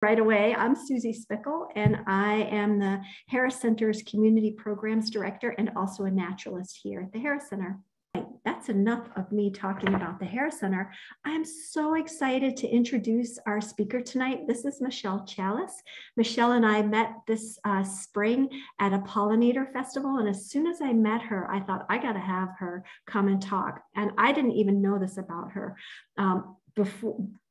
Right away. I'm Susie Spickle, and I am the Harris Center's Community Programs Director and also a naturalist here at the Harris Center. That's enough of me talking about the Harris Center. I'm so excited to introduce our speaker tonight. This is Michele Chalice. Michele and I met this spring at a pollinator festival, and as soon as I met her, I thought I got to have her come and talk. And I didn't even know this about her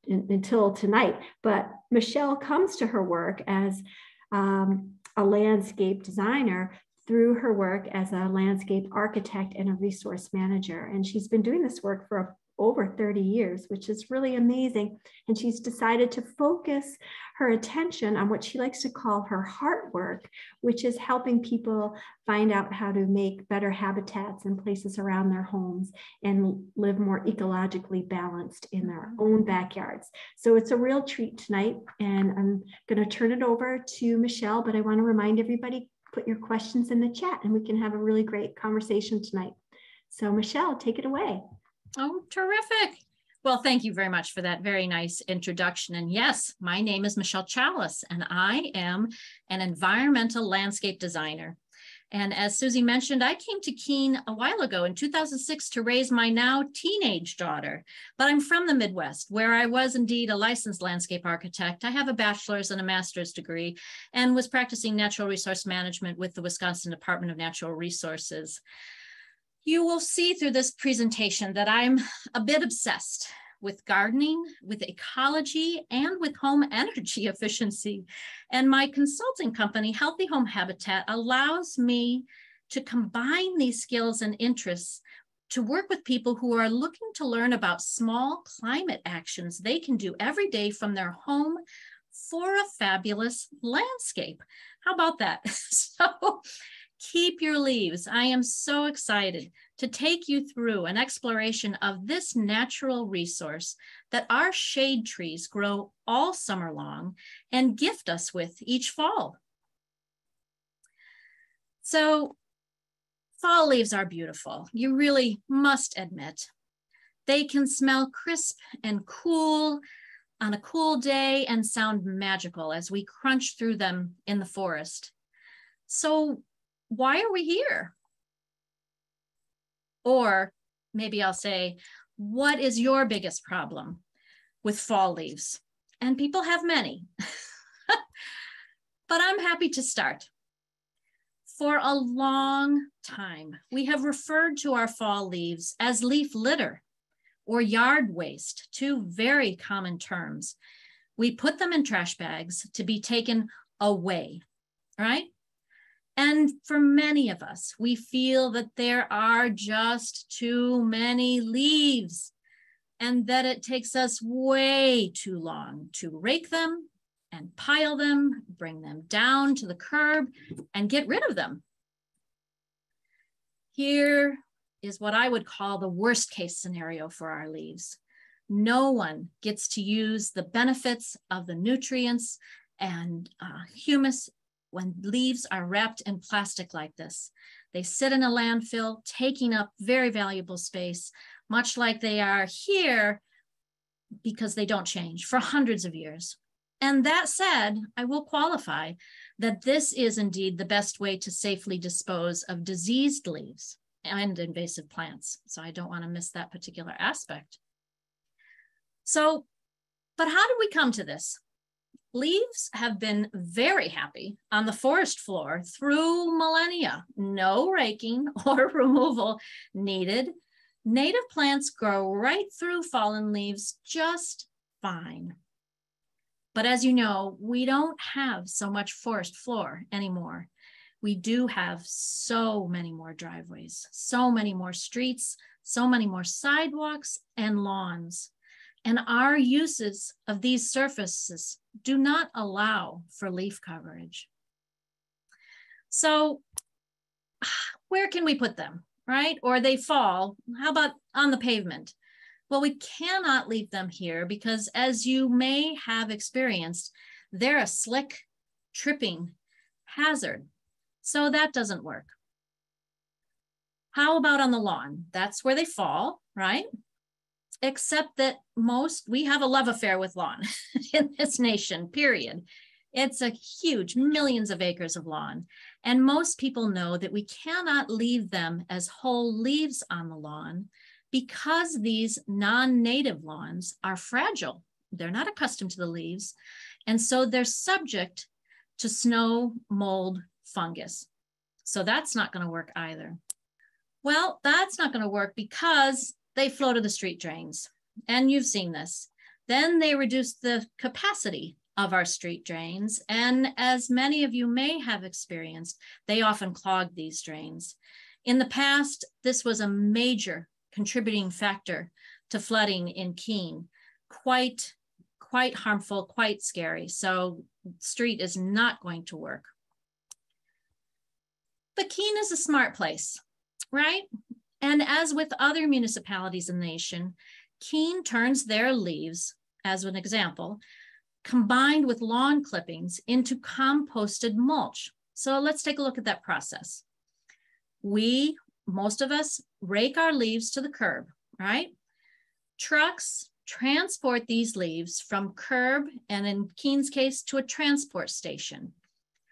until tonight, but Michele comes to her work as a landscape designer through her work as a landscape architect and a resource manager. And she's been doing this work for over 30 years, which is really amazing. And she's decided to focus her attention on what she likes to call her heart work, which is helping people find out how to make better habitats and places around their homes and live more ecologically balanced in their own backyards. So it's a real treat tonight. And I'm going to turn it over to Michele, but I want to remind everybody, put your questions in the chat and we can have a really great conversation tonight. So Michele, take it away. Oh, terrific. Well, thank you very much for that very nice introduction. And yes, my name is Michele Chalice, and I am an environmental landscape designer. And as Susie mentioned, I came to Keene a while ago in 2006 to raise my now teenage daughter. But I'm from the Midwest, where I was indeed a licensed landscape architect. I have a bachelor's and a master's degree and was practicing natural resource management with the Wisconsin Department of Natural Resources. You will see through this presentation that I'm a bit obsessed with gardening, with ecology, and with home energy efficiency. And my consulting company, Healthy Home Habitat, allows me to combine these skills and interests to work with people who are looking to learn about small climate actions they can do every day from their home for a fabulous landscape. How about that? So keep your leaves. I am so excited to take you through an exploration of this natural resource that our shade trees grow all summer long and gift us with each fall. So fall leaves are beautiful. You really must admit. They can smell crisp and cool on a cool day and sound magical as we crunch through them in the forest. So why are we here? Or maybe I'll say, what is your biggest problem with fall leaves? And people have many, but I'm happy to start. For a long time, we have referred to our fall leaves as leaf litter or yard waste, two very common terms. We put them in trash bags to be taken away, right? And for many of us, we feel that there are just too many leaves and that it takes us way too long to rake them and pile them, bring them down to the curb and get rid of them. Here is what I would call the worst case scenario for our leaves. No one gets to use the benefits of the nutrients and humus when leaves are wrapped in plastic like this. They sit in a landfill, taking up very valuable space, much like they are here because they don't change for hundreds of years. And that said, I will qualify that this is indeed the best way to safely dispose of diseased leaves and invasive plants. So I don't want to miss that particular aspect. So, but how did we come to this? Leaves have been very happy on the forest floor through millennia. No raking or removal needed. Native plants grow right through fallen leaves just fine. But as you know, we don't have so much forest floor anymore. We do have so many more driveways, so many more streets, so many more sidewalks and lawns. And our uses of these surfaces do not allow for leaf coverage. So where can we put them, right? Or they fall, how about on the pavement? Well, we cannot leave them here because, as you may have experienced, they're a slick, tripping hazard. So that doesn't work. How about on the lawn? That's where they fall, right? except that we have a love affair with lawn in this nation, period. It's a huge, millions of acres of lawn. And most people know that we cannot leave them as whole leaves on the lawn because these non-native lawns are fragile. They're not accustomed to the leaves. And so they're subject to snow, mold, fungus. So that's not going to work either. Well, that's not going to work because they flow to the street drains. And you've seen this. Then they reduce the capacity of our street drains. And as many of you may have experienced, they often clog these drains. In the past, this was a major contributing factor to flooding in Keene. Quite harmful, quite scary. So street is not going to work. But Keene is a smart place, right? And as with other municipalities in the nation, Keene turns their leaves, as an example, combined with lawn clippings into composted mulch. So let's take a look at that process. Most of us, rake our leaves to the curb, right? Trucks transport these leaves from curb, and in Keene's case, to a transport station.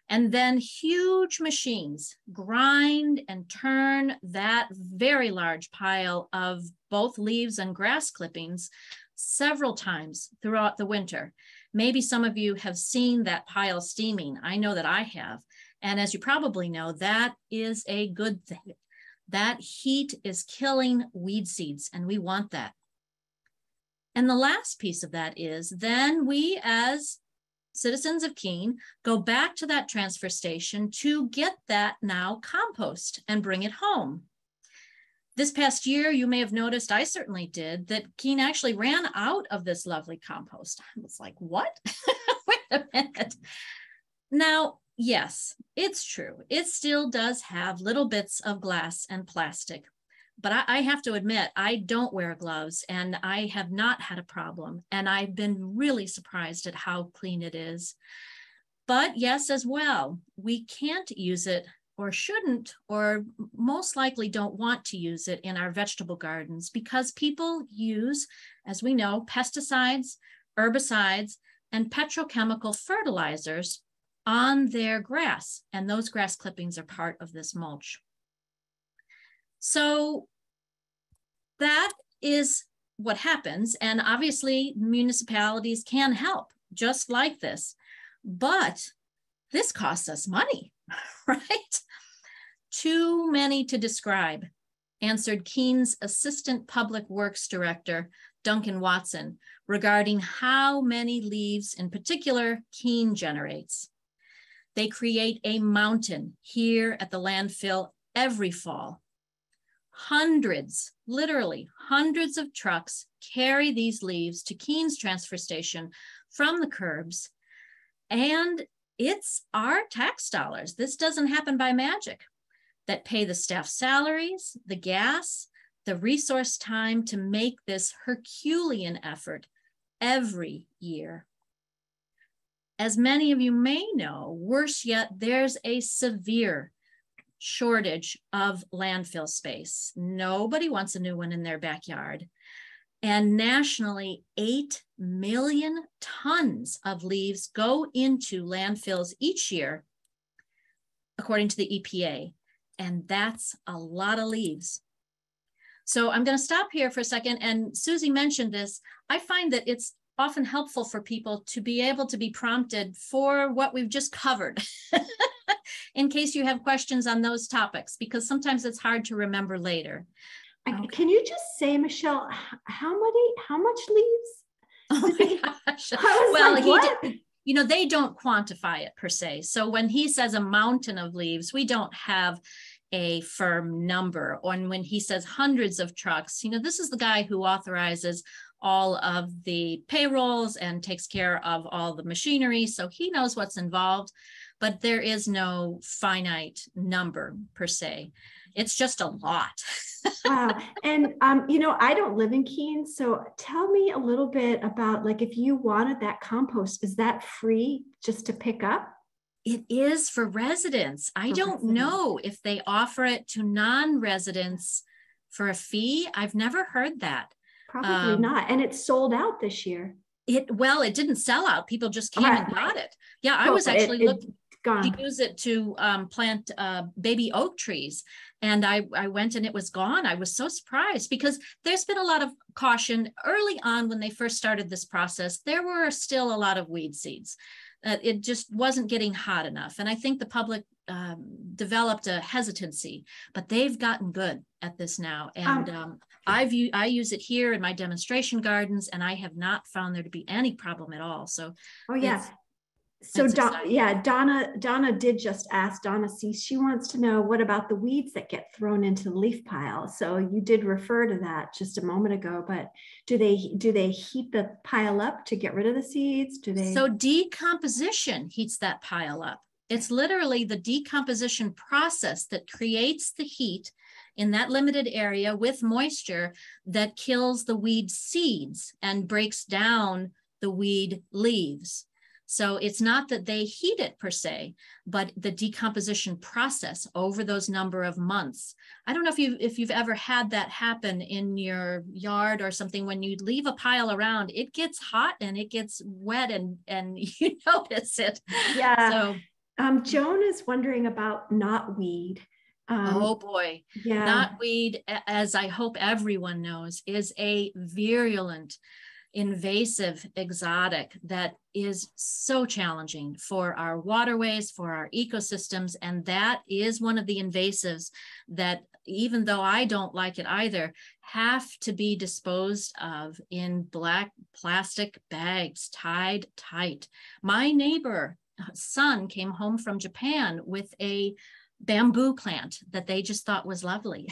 And then huge machines grind and turn that very large pile of both leaves and grass clippings several times throughout the winter. Maybe some of you have seen that pile steaming. I know that I have. And as you probably know, that is a good thing. That heat is killing weed seeds, and we want that. And the last piece of that is then we, as citizens of Keene, go back to that transfer station to get that now compost and bring it home. This past year, you may have noticed, I certainly did, that Keene actually ran out of this lovely compost. I was like, what? Wait a minute. Now, yes, it's true. It still does have little bits of glass and plastic. But I have to admit, I don't wear gloves and I have not had a problem. And I've been really surprised at how clean it is. But yes, as well, we can't use it or shouldn't, or most likely don't want to use it in our vegetable gardens because people use, as we know, pesticides, herbicides, and petrochemical fertilizers on their grass. And those grass clippings are part of this mulch. So that is what happens. And obviously municipalities can help just like this, but this costs us money, right? Too many to describe, answered Keene's Assistant Public Works Director, Duncan Watson, regarding how many leaves in particular Keene generates. They create a mountain here at the landfill every fall. Hundreds, literally hundreds of trucks carry these leaves to Keene's transfer station from the curbs. And it's our tax dollars. This doesn't happen by magic, that pay the staff salaries, the gas, the resource time to make this Herculean effort every year. As many of you may know, worse yet, there's a severe shortage of landfill space. Nobody wants a new one in their backyard. And nationally, 8 million tons of leaves go into landfills each year, according to the EPA. And that's a lot of leaves. So I'm going to stop here for a second. And Susie mentioned this. I find that it's often helpful for people to be able to be prompted for what we've just covered in case you have questions on those topics, because sometimes it's hard to remember later. Okay. Can you just say, Michelle, how much leaves? Oh my gosh. Well, like, you know, they don't quantify it per se. So when he says a mountain of leaves, we don't have a firm number. And when he says hundreds of trucks, you know, this is the guy who authorizes all of the payrolls and takes care of all the machinery. So he knows what's involved, but there is no finite number per se. It's just a lot. Wow. And, you know, I don't live in Keene. So tell me a little bit about, like, if you wanted that compost, is that free just to pick up? It is for residents. I don't know if they offer it to non-residents for a fee. I've never heard that. Probably not. And it's sold out this year. It didn't sell out. People just came and got it. Yeah, I was actually looking to use it to plant baby oak trees. And I went and it was gone. I was so surprised because there's been a lot of caution early on when they first started this process. There were still a lot of weed seeds. It just wasn't getting hot enough. And I think the public developed a hesitancy, but they've gotten good at this now. And I use it here in my demonstration gardens, and I have not found there to be any problem at all. So, so Donna did just ask. Donna sees, she wants to know, what about the weeds that get thrown into the leaf pile? So you did refer to that just a moment ago, but do they heat the pile up to get rid of the seeds? So decomposition heats that pile up. It's literally the decomposition process that creates the heat in that limited area with moisture that kills the weed seeds and breaks down the weed leaves. So it's not that they heat it per se, but the decomposition process over those number of months. I don't know if you've ever had that happen in your yard or something. When you leave a pile around, it gets hot and it gets wet and you notice it. Yeah. So Joan is wondering about knotweed. Oh boy. Yeah. Knotweed, as I hope everyone knows, is a virulent, invasive exotic that is so challenging for our waterways, for our ecosystems. And that is one of the invasives that, even though I don't like it either, have to be disposed of in black plastic bags tied tight. My neighbor son came home from Japan with a bamboo plant that they just thought was lovely.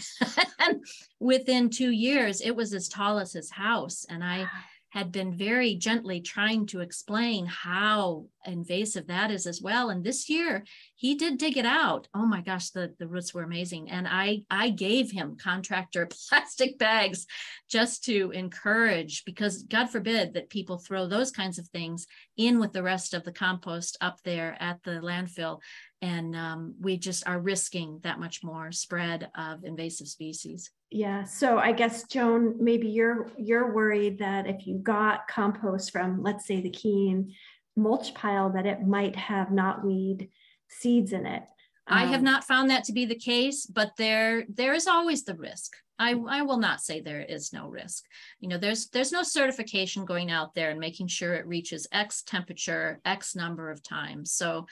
And within 2 years, it was as tall as his house. And I had been very gently trying to explain how invasive that is as well. And this year he did dig it out. Oh my gosh, the roots were amazing. And I gave him contractor plastic bags just to encourage, because God forbid that people throw those kinds of things in with the rest of the compost up there at the landfill. And we just are risking that much more spread of invasive species. Yeah. So I guess, Joan, maybe you're worried that if you got compost from, let's say, the Keene mulch pile, that it might have knotweed seeds in it. I have not found that to be the case, but there is always the risk. I will not say there is no risk. You know, there's no certification going out there and making sure it reaches X temperature, X number of times. So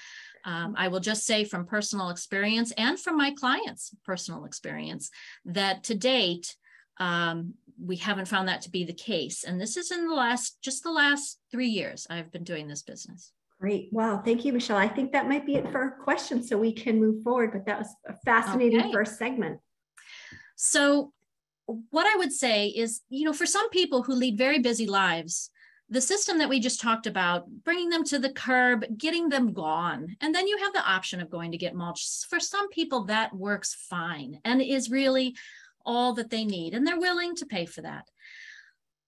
I will just say from personal experience and from my clients' personal experience that to date, we haven't found that to be the case. And this is in the last 3 years I've been doing this business. Great. Wow. Thank you, Michelle. I think that might be it for questions so we can move forward, but that was a fascinating first segment. So what I would say is, you know, for some people who lead very busy lives, the system that we just talked about, bringing them to the curb, getting them gone, and then you have the option of going to get mulch. For some people, that works fine and is really all that they need, and they're willing to pay for that.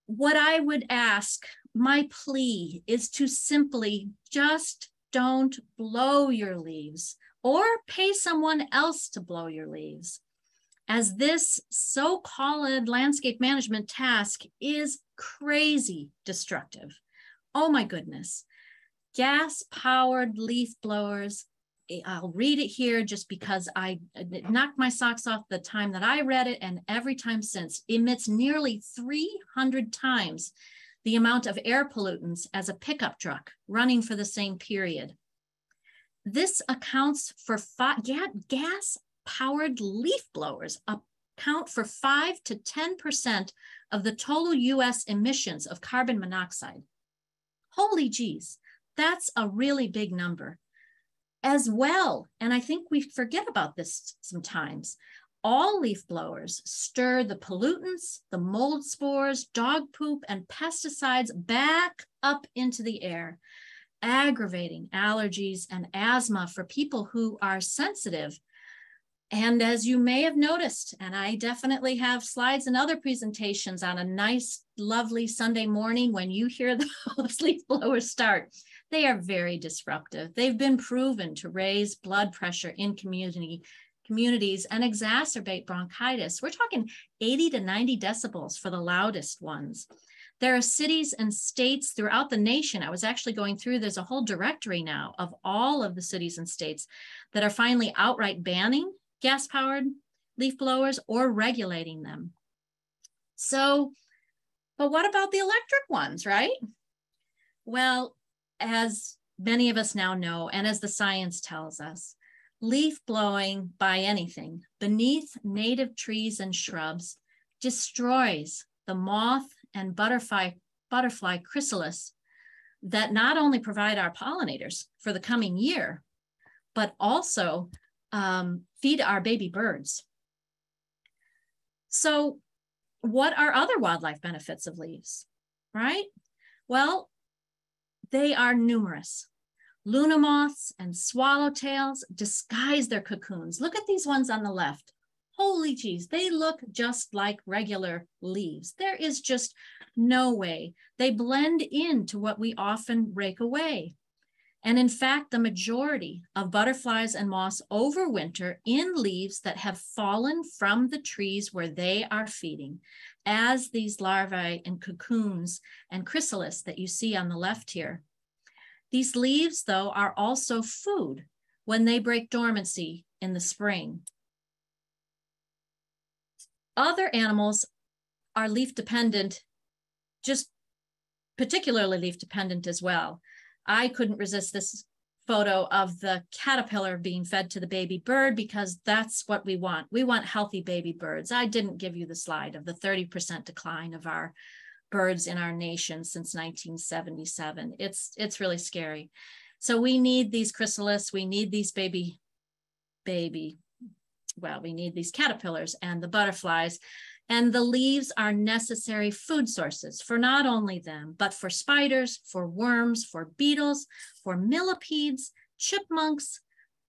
What I would ask, my plea, is to simply just don't blow your leaves or pay someone else to blow your leaves, as this so-called landscape management task is crazy destructive. Oh my goodness. Gas-powered leaf blowers, I'll read it here just because it knocked my socks off the time that I read it, and every time since, emits nearly 300 times the amount of air pollutants as a pickup truck running for the same period. This accounts for gas-powered leaf blowers account for 5 to 10% of the total US emissions of carbon monoxide. Holy geez, that's a really big number. As well, and I think we forget about this sometimes, all leaf blowers stir the pollutants, the mold spores, dog poop, and pesticides back up into the air, aggravating allergies and asthma for people who are sensitive. And as you may have noticed, and I definitely have slides and other presentations on a nice, lovely Sunday morning when you hear those leaf blowers start, they are very disruptive. They've been proven to raise blood pressure in community communities and exacerbate bronchitis. We're talking 80 to 90 decibels for the loudest ones. There are cities and states throughout the nation. I was actually going through, there's a whole directory now of all of the cities and states that are finally outright banning gas-powered leaf blowers or regulating them. So, but what about the electric ones, right? Well, as many of us now know, and as the science tells us, leaf blowing by anything beneath native trees and shrubs destroys the moth and butterfly chrysalis that not only provide our pollinators for the coming year, but also feed our baby birds. So what are other wildlife benefits of leaves, right? Well, they are numerous. Luna moths and swallowtails disguise their cocoons. Look at these ones on the left. Holy geez, they look just like regular leaves. There is just no way. They blend into what we often rake away. And in fact, the majority of butterflies and moths overwinter in leaves that have fallen from the trees where they are feeding, as these larvae and cocoons and chrysalis that you see on the left here. These leaves, though, are also food when they break dormancy in the spring. Other animals are leaf dependent, just particularly leaf dependent as well. I couldn't resist this photo of the caterpillar being fed to the baby bird because that's what we want. We want healthy baby birds. I didn't give you the slide of the 30% decline of our birds in our nation since 1977. It's really scary. So we need these chrysalis, we need these we need these caterpillars and the butterflies, and the leaves are necessary food sources for not only them, but for spiders, for worms, for beetles, for millipedes, chipmunks,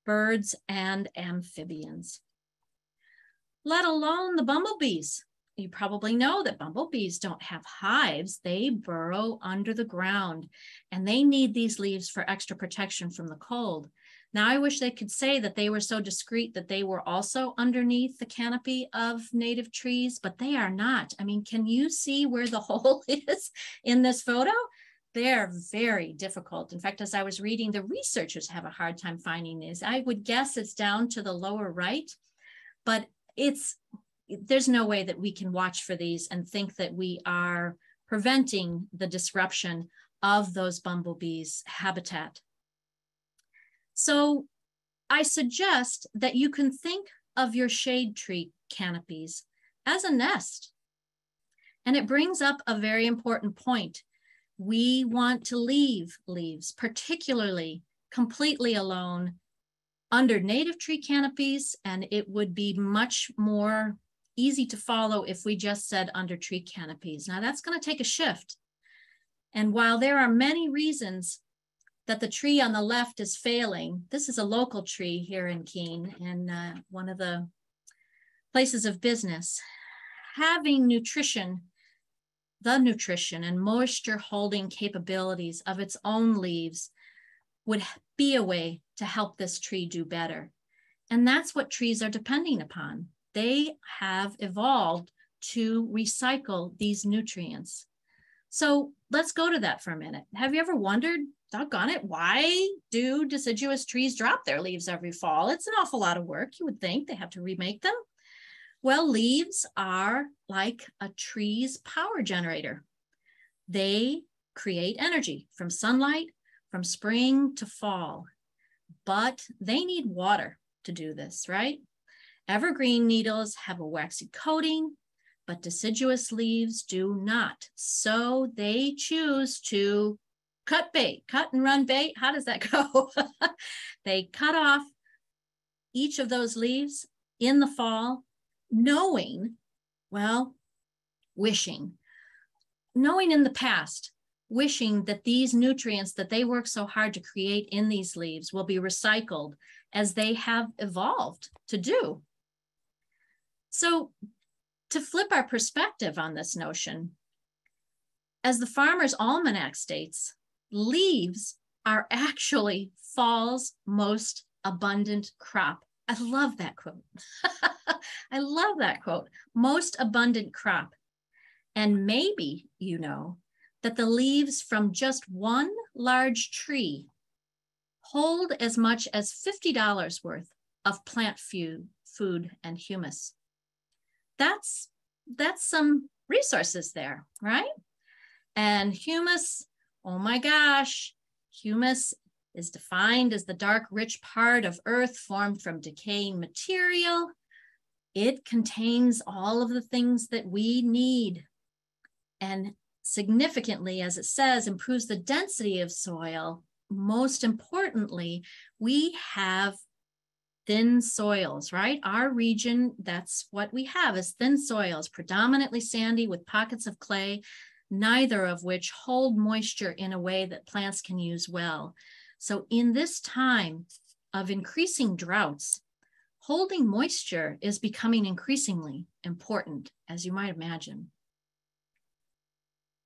birds, and amphibians. Let alone the bumblebees. You probably know that bumblebees don't have hives. They burrow under the ground, and they need these leaves for extra protection from the cold. Now, I wish they could say that they were so discreet that they were also underneath the canopy of native trees, but they are not. I mean, can you see where the hole is in this photo? They're very difficult. In fact, as I was reading, the researchers have a hard time finding these. I would guess it's down to the lower right, but there's no way that we can watch for these and think that we are preventing the disruption of those bumblebees' habitat. So I suggest that you can think of your shade tree canopies as a nest. And it brings up a very important point. We want to leave leaves, particularly completely alone, under native tree canopies, and it would be much more easy to follow if we just said under tree canopies. Now that's going to take a shift. And while there are many reasons that the tree on the left is failing, this is a local tree here in Keene, in one of the places of business. Having the nutrition and moisture holding capabilities of its own leaves would be a way to help this tree do better. And that's what trees are depending upon. They have evolved to recycle these nutrients. So let's go to that for a minute. Have you ever wondered, doggone it, why do deciduous trees drop their leaves every fall? It's an awful lot of work. You would think they have to remake them. Well, leaves are like a tree's power generator. They create energy from sunlight, from spring to fall, but they need water to do this, right? Evergreen needles have a waxy coating, but deciduous leaves do not. So they choose to cut and run bait. How does that go? They cut off each of those leaves in the fall, knowing in the past, wishing that these nutrients that they work so hard to create in these leaves will be recycled as they have evolved to do. So to flip our perspective on this notion, as the Farmer's Almanac states, leaves are actually fall's most abundant crop I love that quote. I love that quote. Most abundant crop. And maybe you know that the leaves from just one large tree hold as much as $50 worth of plant food and humus. That's some resources there, right? And humus, oh my gosh, humus is defined as the dark, rich part of earth formed from decaying material. It contains all of the things that we need. And significantly, as it says, improves the density of soil. Most importantly, we have thin soils, right? Our region, that's what we have, is thin soils, predominantly sandy with pockets of clay, neither of which hold moisture in a way that plants can use well. So in this time of increasing droughts, holding moisture is becoming increasingly important, as you might imagine.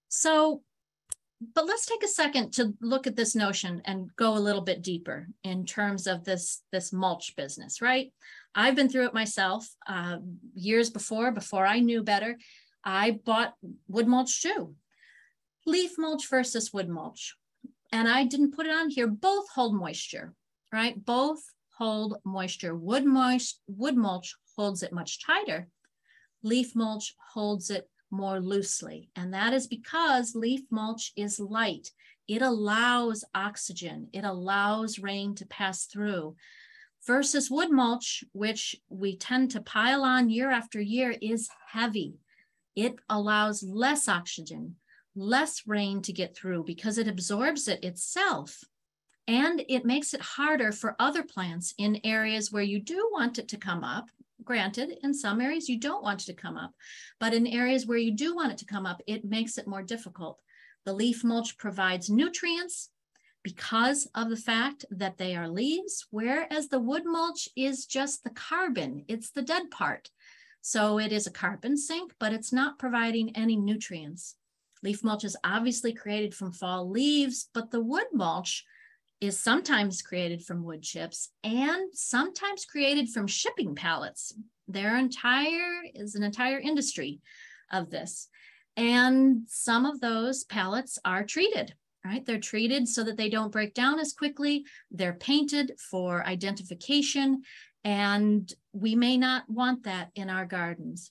So, but let's take a second to look at this notion and go a little bit deeper in terms of this mulch business, right? I've been through it myself years before I knew better. I bought wood mulch too. Leaf mulch versus wood mulch. And I didn't put it on here. Both hold moisture, right? Both hold moisture. Wood mulch holds it much tighter. Leaf mulch holds it more loosely. And that is because leaf mulch is light. It allows oxygen. It allows rain to pass through. Versus wood mulch, which we tend to pile on year after year, is heavy. It allows less oxygen, less rain to get through because it absorbs it itself. And it makes it harder for other plants in areas where you do want it to come up. Granted, in some areas you don't want it to come up, but in areas where you do want it to come up, it makes it more difficult. The leaf mulch provides nutrients because of the fact that they are leaves, whereas the wood mulch is just the carbon. It's the dead part. So it is a carbon sink, but it's not providing any nutrients. Leaf mulch is obviously created from fall leaves, but the wood mulch is sometimes created from wood chips and sometimes created from shipping pallets. There is an entire industry of this. And some of those pallets are treated, right? They're treated so that they don't break down as quickly. They're painted for identification, and we may not want that in our gardens.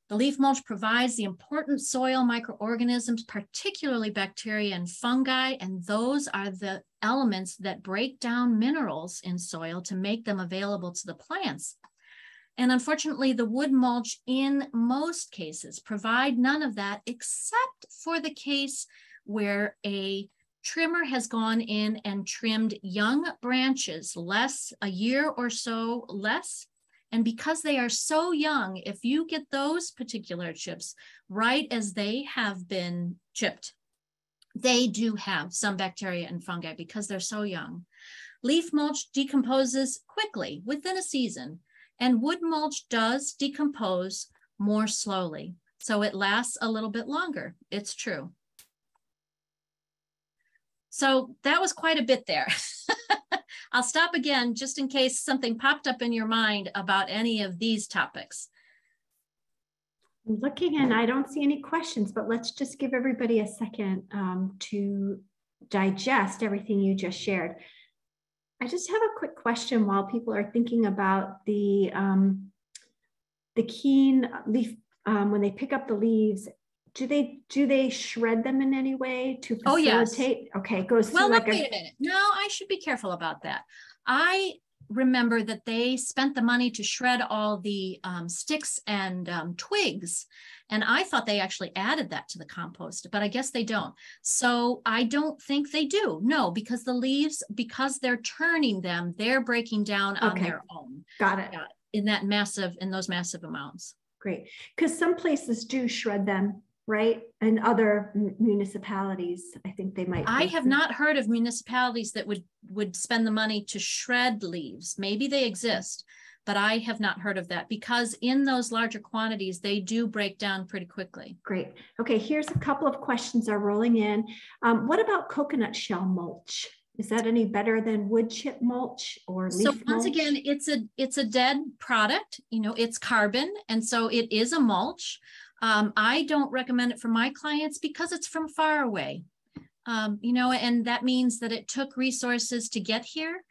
The leaf mulch provides the important soil microorganisms, particularly bacteria and fungi, and those are the elements that break down minerals in soil to make them available to the plants. And unfortunately, the wood mulch in most cases provide none of that, except for the case where a trimmer has gone in and trimmed young branches, a year or so less. And because they are so young, if you get those particular chips right as they have been chipped, they do have some bacteria and fungi because they're so young. Leaf mulch decomposes quickly within a season, and wood mulch does decompose more slowly. So it lasts a little bit longer. It's true. So that was quite a bit there. I'll stop again just in case something popped up in your mind about any of these topics. I'm looking and I don't see any questions, but let's just give everybody a second to digest everything you just shared. I just have a quick question while people are thinking about the keen leaf, when they pick up the leaves. Do they shred them in any way to facilitate? Oh, yes. Okay, it goes through well, like wait a minute. No, I should be careful about that. I remember that they spent the money to shred all the sticks and twigs, and I thought they actually added that to the compost, but I guess they don't. So I don't think they do. No, because the leaves, because they're turning them, they're breaking down on their own. Got it. In those massive amounts. Great, because some places do shred them. Right? And other municipalities, I think they might. I have not heard of municipalities that would spend the money to shred leaves. Maybe they exist, but I have not heard of that because in those larger quantities, they do break down pretty quickly. Great. Okay, here's a couple of questions are rolling in. What about coconut shell mulch? Is that any better than wood chip mulch or So leaf once mulch? again, it's a dead product, it's carbon. And so it is a mulch. I don't recommend it for my clients because it's from far away. And that means that it took resources to get here.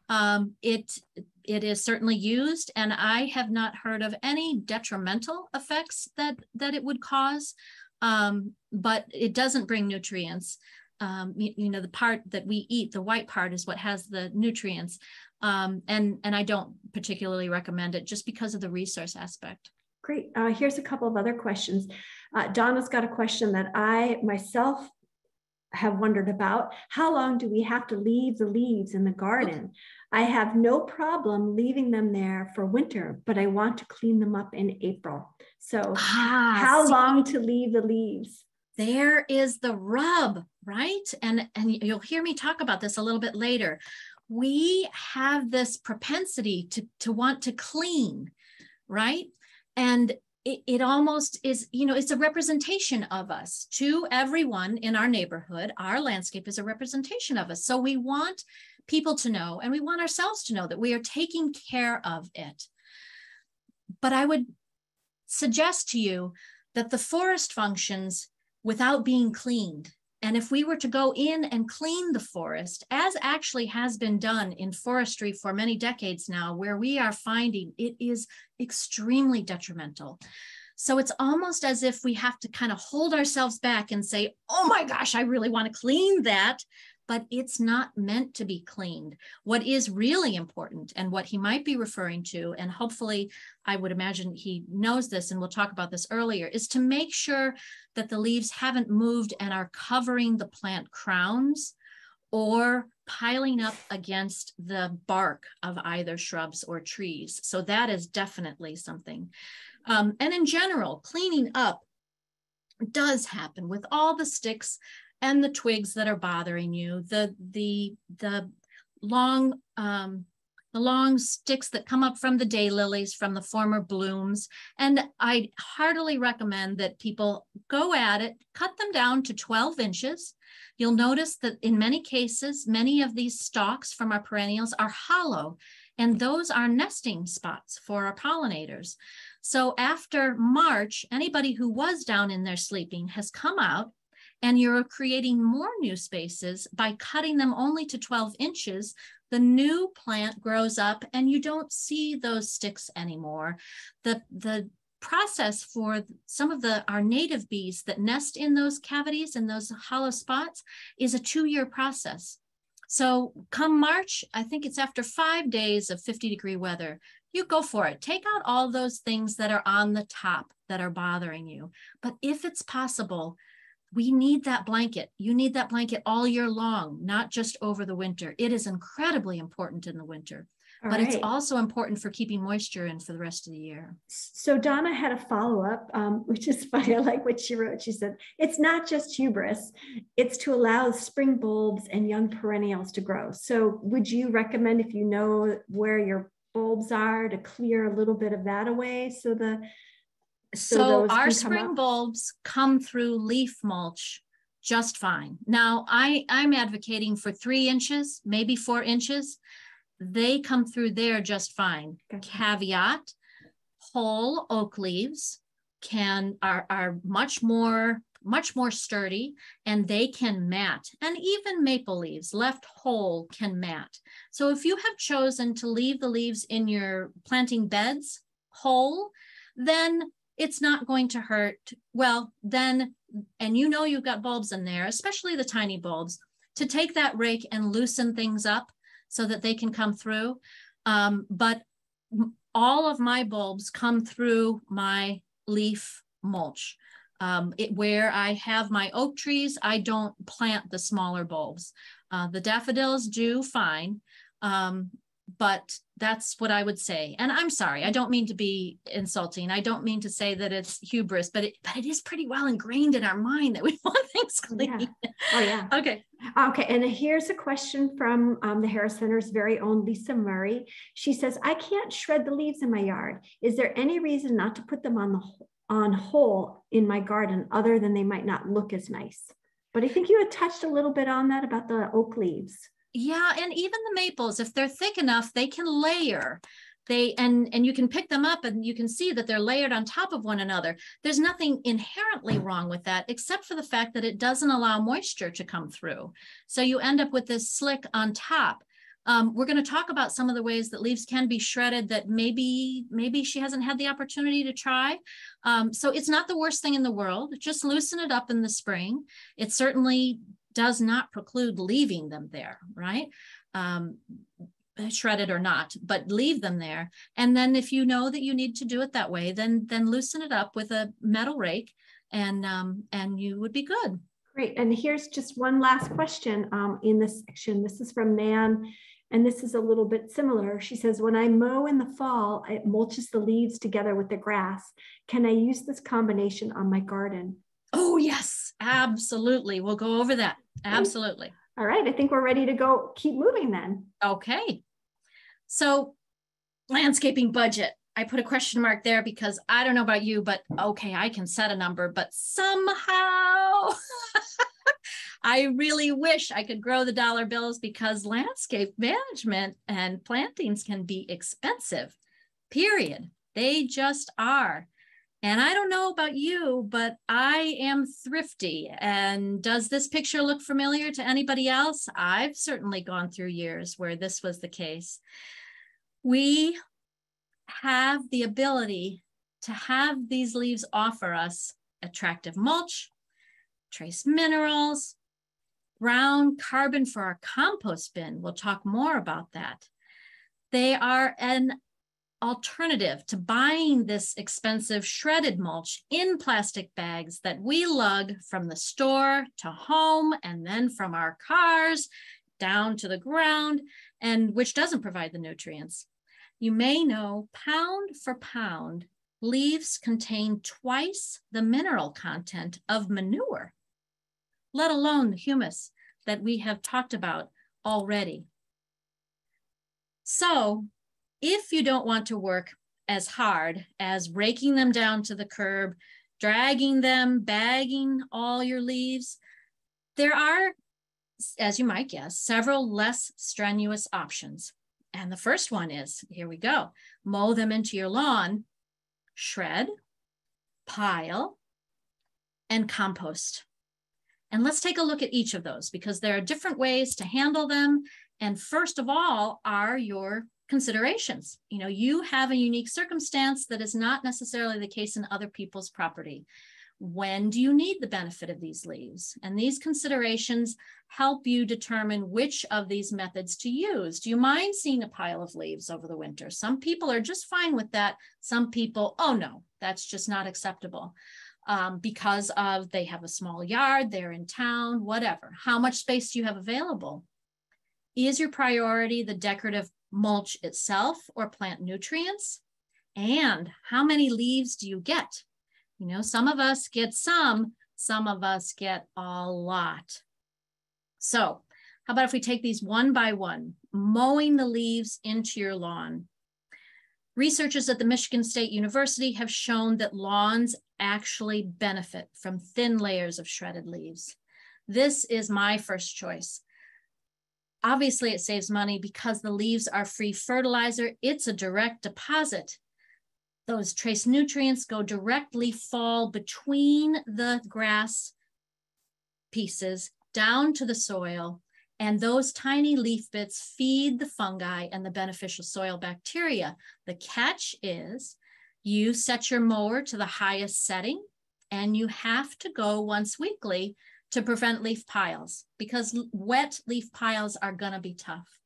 It is certainly used, and I have not heard of any detrimental effects that it would cause, but it doesn't bring nutrients. The part that we eat, the white part, is what has the nutrients, and I don't particularly recommend it just because of the resource aspect. Great. Here's a couple of other questions. Donna's got a question that I myself have wondered about. How long do we have to leave the leaves in the garden? I have no problem leaving them there for winter, but I want to clean them up in April. So how long to leave the leaves? There is the rub, right? And you'll hear me talk about this a little bit later. We have this propensity to want to clean, right? And it almost is, it's a representation of us to everyone in our neighborhood. Our landscape is a representation of us. So we want people to know, and we want ourselves to know, that we are taking care of it. But I would suggest to you that the forest functions without being cleaned. And if we were to go in and clean the forest, as actually has been done in forestry for many decades now, where we are finding it is extremely detrimental. So it's almost as if we have to kind of hold ourselves back and say, oh my gosh, I really want to clean that. But it's not meant to be cleaned. What is really important, and what he might be referring to, and hopefully I would imagine he knows this, and we'll talk about this earlier, is to make sure that the leaves haven't moved and are covering the plant crowns or piling up against the bark of either shrubs or trees. So that is definitely something. And in general, cleaning up does happen with all the sticks and the twigs that are bothering you, the long sticks that come up from the daylilies, from the former blooms. And I heartily recommend that people go at it, cut them down to 12 inches. You'll notice that in many cases, many of these stalks from our perennials are hollow, and those are nesting spots for our pollinators. So after March, anybody who was down in there sleeping has come out, and you're creating more new spaces by cutting them only to 12 inches. The new plant grows up and you don't see those sticks anymore. The process for some of our native bees that nest in those cavities and those hollow spots is a 2-year process. So come March, I think it's after 5 days of 50-degree weather, you go for it. Take out all those things that are on the top that are bothering you. But if it's possible, we need that blanket. You need that blanket all year long, not just over the winter. It is incredibly important in the winter, but it's also important for keeping moisture in for the rest of the year. So Donna had a follow-up, which is funny. I like what she wrote. She said, it's not just hubris, it's to allow spring bulbs and young perennials to grow. So would you recommend, if you know where your bulbs are, to clear a little bit of that away so our spring bulbs come through leaf mulch just fine. Now, I'm advocating for 3 inches, maybe 4 inches. They come through there just fine. Okay. Caveat, whole oak leaves are much more sturdy, and they can mat. And even maple leaves left whole can mat. So if you have chosen to leave the leaves in your planting beds whole, then it's not going to hurt. Well, then, and you've got bulbs in there, especially the tiny bulbs, to take that rake and loosen things up so that they can come through. But all of my bulbs come through my leaf mulch. Where I have my oak trees, I don't plant the smaller bulbs. The daffodils do fine. But that's what I would say. And I'm sorry, I don't mean to be insulting. I don't mean to say that it's hubris, but it is pretty well ingrained in our mind that we want things clean. Yeah. Oh, yeah. Okay. Okay. And here's a question from the Harris Center's very own Lisa Murray. She says, I can't shred the leaves in my yard. Is there any reason not to put them on whole in my garden other than they might not look as nice? But I think you had touched a little bit on that about the oak leaves. Yeah, and even the maples, if they're thick enough, they can layer. And you can pick them up and you can see that they're layered on top of one another. There's nothing inherently wrong with that, except for the fact that it doesn't allow moisture to come through. So you end up with this slick on top. We're going to talk about some of the ways that leaves can be shredded that maybe she hasn't had the opportunity to try. So it's not the worst thing in the world. Just loosen it up in the spring. It certainly does not preclude leaving them there, right? Shredded or not, but leave them there. And then if you know that you need to do it that way, then loosen it up with a metal rake and you would be good. Great. And here's just one last question in this section. This is from Nan, and this is a little bit similar. She says, when I mow in the fall, it mulches the leaves together with the grass. Can I use this combination on my garden? Oh, yes, absolutely. We'll go over that. Absolutely. All right. I think we're ready to go. Keep moving then. Okay. So landscaping budget. I put a question mark there because I don't know about you, but okay, I can set a number, but somehow I really wish I could grow the dollar bills because landscape management and plantings can be expensive, period. They just are. And I don't know about you, but I am thrifty. And does this picture look familiar to anybody else? I've certainly gone through years where this was the case. We have the ability to have these leaves offer us attractive mulch, trace minerals, brown carbon for our compost bin. We'll talk more about that. They are an alternative to buying this expensive shredded mulch in plastic bags that we lug from the store to home and then from our cars down to the ground, and which doesn't provide the nutrients. You may know, pound for pound, leaves contain twice the mineral content of manure, let alone the humus that we have talked about already. So if you don't want to work as hard as raking them down to the curb, dragging them, bagging all your leaves, there are, as you might guess, several less strenuous options. And the first one is, here we go, mow them into your lawn, shred, pile, and compost. And let's take a look at each of those because there are different ways to handle them. And first of all are your considerations. You know, you have a unique circumstance that is not necessarily the case in other people's property. When do you need the benefit of these leaves? And these considerations help you determine which of these methods to use. Do you mind seeing a pile of leaves over the winter? Some people are just fine with that. Some people, oh no, that's just not acceptable because of they have a small yard, they're in town, whatever. How much space do you have available? Is your priority the decorative mulch itself or plant nutrients? And how many leaves do you get? You know, some of us get some of us get a lot. So how about if we take these one by one, mowing the leaves into your lawn? Researchers at the Michigan State University have shown that lawns actually benefit from thin layers of shredded leaves. This is my first choice. Obviously, it saves money because the leaves are free fertilizer. It's a direct deposit. Those trace nutrients go directly fall between the grass pieces down to the soil, and those tiny leaf bits feed the fungi and the beneficial soil bacteria. The catch is you set your mower to the highest setting, and you have to go once weekly to prevent leaf piles because wet leaf piles are going to be tough.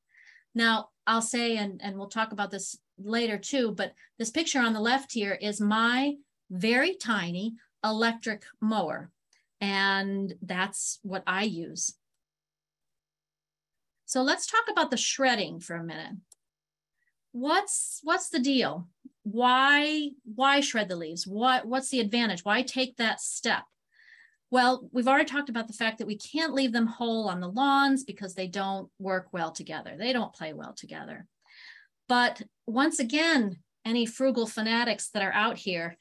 Now, I'll say, and we'll talk about this later too, but this picture on the left here is my very tiny electric mower, and that's what I use. So let's talk about the shredding for a minute. What's the deal? Why shred the leaves? What's the advantage? Why take that step? Well, we've already talked about the fact that we can't leave them whole on the lawns because they don't work well together. They don't play well together. But once again, any frugal fanatics that are out here,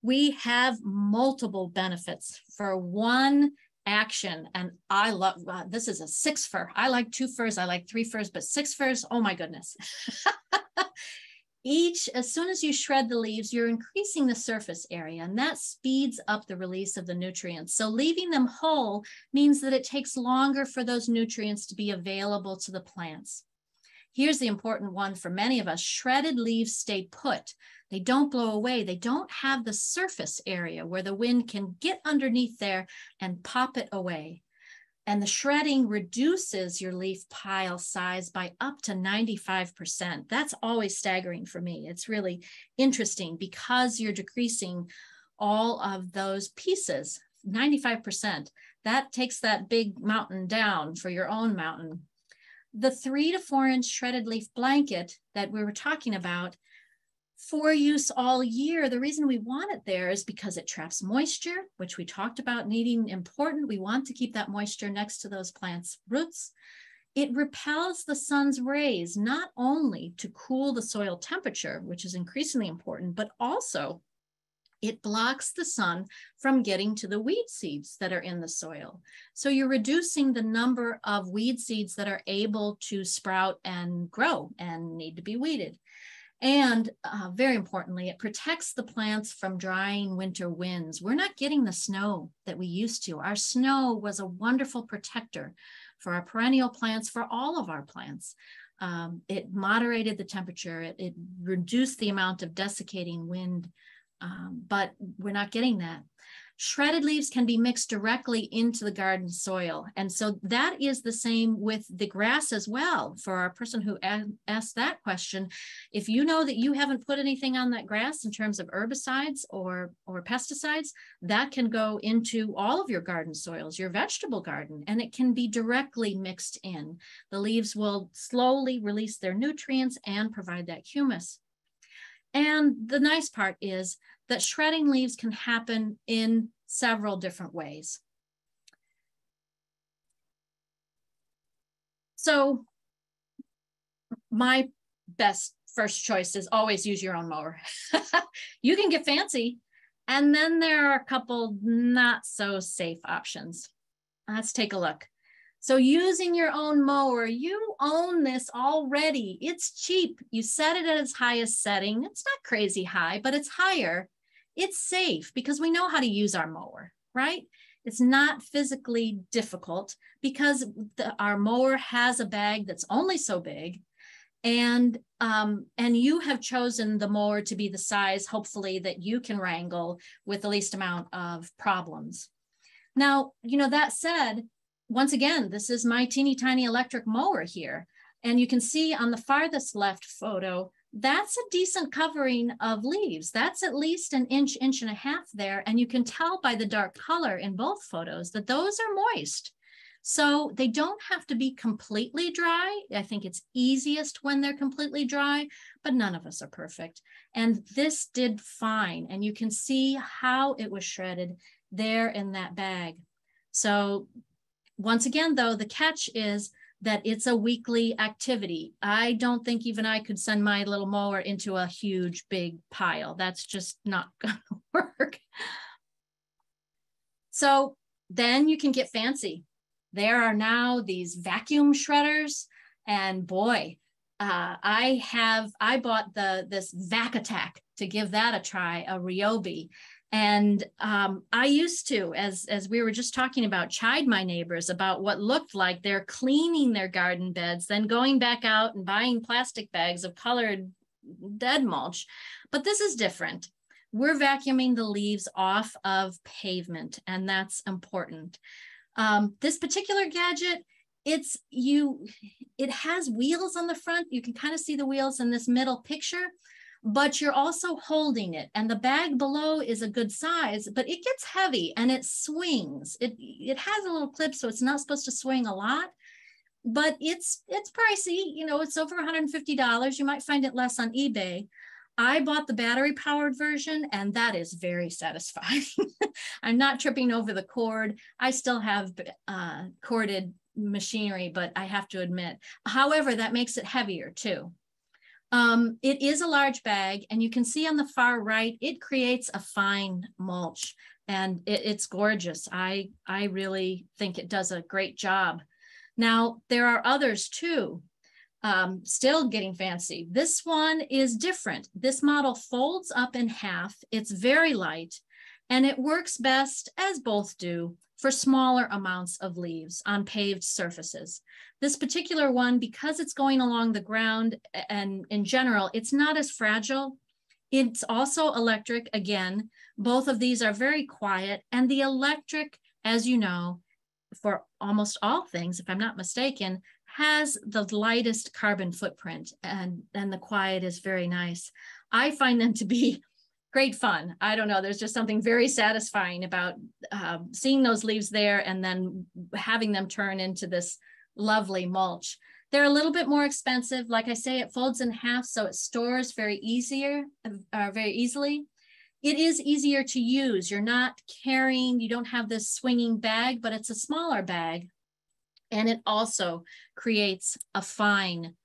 we have multiple benefits for one action. And I love, this is a 6 fir. I like 2 firs, I like 3 firs, but 6 firs, oh my goodness. As soon as you shred the leaves, you're increasing the surface area, and that speeds up the release of the nutrients. So leaving them whole means that it takes longer for those nutrients to be available to the plants. Here's the important one for many of us. Shredded leaves stay put. They don't blow away. They don't have the surface area where the wind can get underneath there and pop it away. And the shredding reduces your leaf pile size by up to 95%. That's always staggering for me. It's really interesting because you're decreasing all of those pieces, 95%. That takes that big mountain down for your own mountain. The 3 to 4 inch shredded leaf blanket that we were talking about, for use all year, the reason we want it there is because it traps moisture, which we talked about needing important. We want to keep that moisture next to those plants' roots. It repels the sun's rays, not only to cool the soil temperature, which is increasingly important, but also it blocks the sun from getting to the weed seeds that are in the soil. So you're reducing the number of weed seeds that are able to sprout and grow and need to be weeded. And very importantly, it protects the plants from drying winter winds. We're not getting the snow that we used to. Our snow was a wonderful protector for our perennial plants, for all of our plants. It moderated the temperature. It reduced the amount of desiccating wind, but we're not getting that. Shredded leaves can be mixed directly into the garden soil. And so that is the same with the grass as well. For our person who asked that question, if you know that you haven't put anything on that grass in terms of herbicides or pesticides, that can go into all of your garden soils, your vegetable garden, and it can be directly mixed in. The leaves will slowly release their nutrients and provide that humus. And the nice part is that shredding leaves can happen in several different ways. So my best first choice is always use your own mower. You can get fancy. And then there are a couple not so safe options. Let's take a look. So using your own mower, you own this already. It's cheap. You set it at its highest setting. It's not crazy high, but it's higher. It's safe because we know how to use our mower, right? It's not physically difficult because our mower has a bag that's only so big. And you have chosen the mower to be the size, hopefully, that you can wrangle with the least amount of problems. Now, you know, that said, once again, this is my teeny tiny electric mower here. And you can see on the farthest left photo, that's a decent covering of leaves. That's at least an inch, inch and a half there. And you can tell by the dark color in both photos that those are moist. So they don't have to be completely dry. I think it's easiest when they're completely dry, but none of us are perfect. And this did fine. And you can see how it was shredded there in that bag. So once again, though, the catch is that it's a weekly activity. I don't think even I could send my little mower into a huge, big pile. That's just not gonna work. So then you can get fancy. There are now these vacuum shredders, and boy, I bought this Vac Attack to give that a try, a Ryobi. And I used to, as we were just talking about, chide my neighbors about what looked like they're cleaning their garden beds, then going back out and buying plastic bags of colored dead mulch. But this is different. We're vacuuming the leaves off of pavement, and that's important. This particular gadget, it has wheels on the front. You can kind of see the wheels in this middle picture, but you're also holding it, and the bag below is a good size, but it gets heavy and it swings. It has a little clip, so it's not supposed to swing a lot, but it's pricey. You know, it's over $150. You might find it less on eBay. I bought the battery powered version, and that is very satisfying. I'm not tripping over the cord. I still have corded machinery, but I have to admit, however, that makes it heavier too. It is a large bag, and you can see on the far right, it creates a fine mulch. and it's gorgeous. I really think it does a great job. Now, there are others too, still getting fancy. This one is different. This model folds up in half. It's very light, and it works best, as both do, for smaller amounts of leaves on paved surfaces. This particular one, because it's going along the ground and in general, it's not as fragile. It's also electric. Again, both of these are very quiet, and the electric, as you know, for almost all things, if I'm not mistaken, has the lightest carbon footprint, and the quiet is very nice. I find them to be great fun. I don't know, there's just something very satisfying about seeing those leaves there and then having them turn into this lovely mulch. They're a little bit more expensive. Like I say, it folds in half, so it stores very easily. It is easier to use. You're not carrying, you don't have this swinging bag, but it's a smaller bag. And it also creates a fine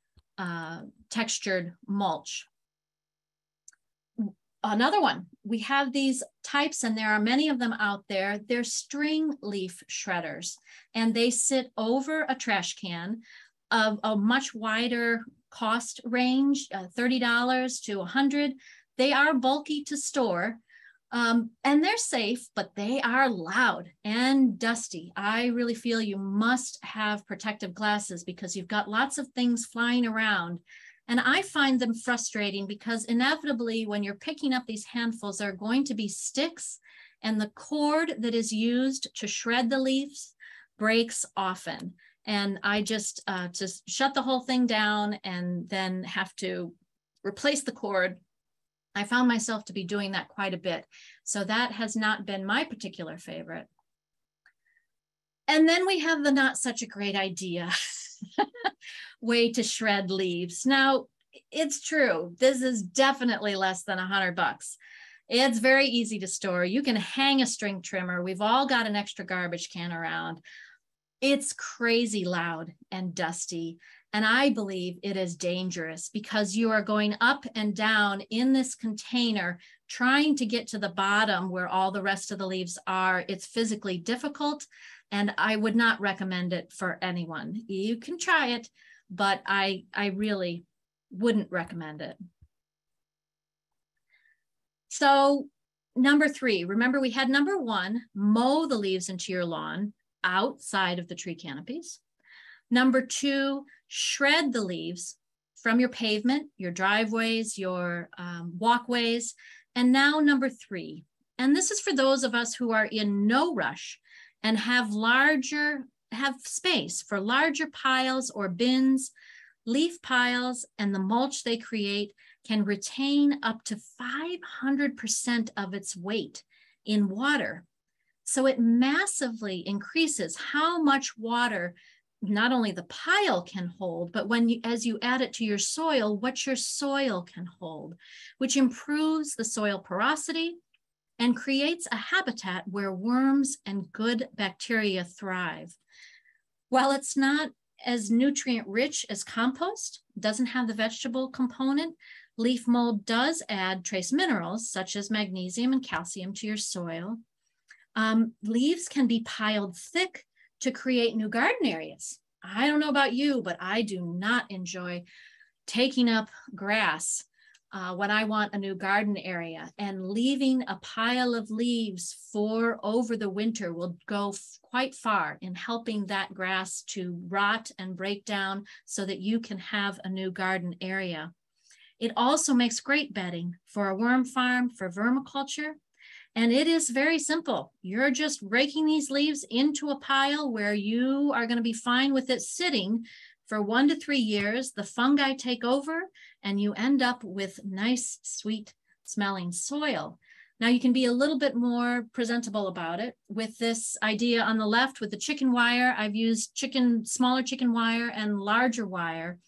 textured mulch. Another one, we have these types, and there are many of them out there. They're string leaf shredders, and they sit over a trash can of a much wider cost range, $30 to $100. They are bulky to store, and they're safe, but they are loud and dusty. I really feel you must have protective glasses because you've got lots of things flying around. And I find them frustrating because inevitably when you're picking up these handfuls, there are going to be sticks, and the cord that is used to shred the leaves breaks often. And I just shut the whole thing down and then have to replace the cord. I found myself to be doing that quite a bit. So that has not been my particular favorite. And then we have the not such a great idea way to shred leaves. Now, it's true. This is definitely less than $100. It's very easy to store. You can hang a string trimmer. We've all got an extra garbage can around. It's crazy loud and dusty. And I believe it is dangerous because you are going up and down in this container, trying to get to the bottom where all the rest of the leaves are. It's physically difficult, and I would not recommend it for anyone. You can try it, but I really wouldn't recommend it. So number 3, remember we had number 1, mow the leaves into your lawn outside of the tree canopies. Number 2, shred the leaves from your pavement, your driveways, your walkways. And now number 3, and this is for those of us who are in no rush and have space for larger piles or bins. Leaf piles and the mulch they create can retain up to 500% of its weight in water. So it massively increases how much water not only the pile can hold, but as you add it to your soil, what your soil can hold, which improves the soil porosity and creates a habitat where worms and good bacteria thrive. While it's not as nutrient rich as compost, doesn't have the vegetable component, leaf mold does add trace minerals such as magnesium and calcium to your soil. Leaves can be piled thick to create new garden areas. I don't know about you, but I do not enjoy taking up grass when I want a new garden area, and leaving a pile of leaves for over the winter will go quite far in helping that grass to rot and break down so that you can have a new garden area. It also makes great bedding for a worm farm, for vermiculture. And it is very simple. You're just raking these leaves into a pile where you are going to be fine with it sitting for 1 to 3 years. The fungi take over and you end up with nice, sweet smelling soil. Now you can be a little bit more presentable about it with this idea on the left with the chicken wire. I've used smaller chicken wire and larger wire.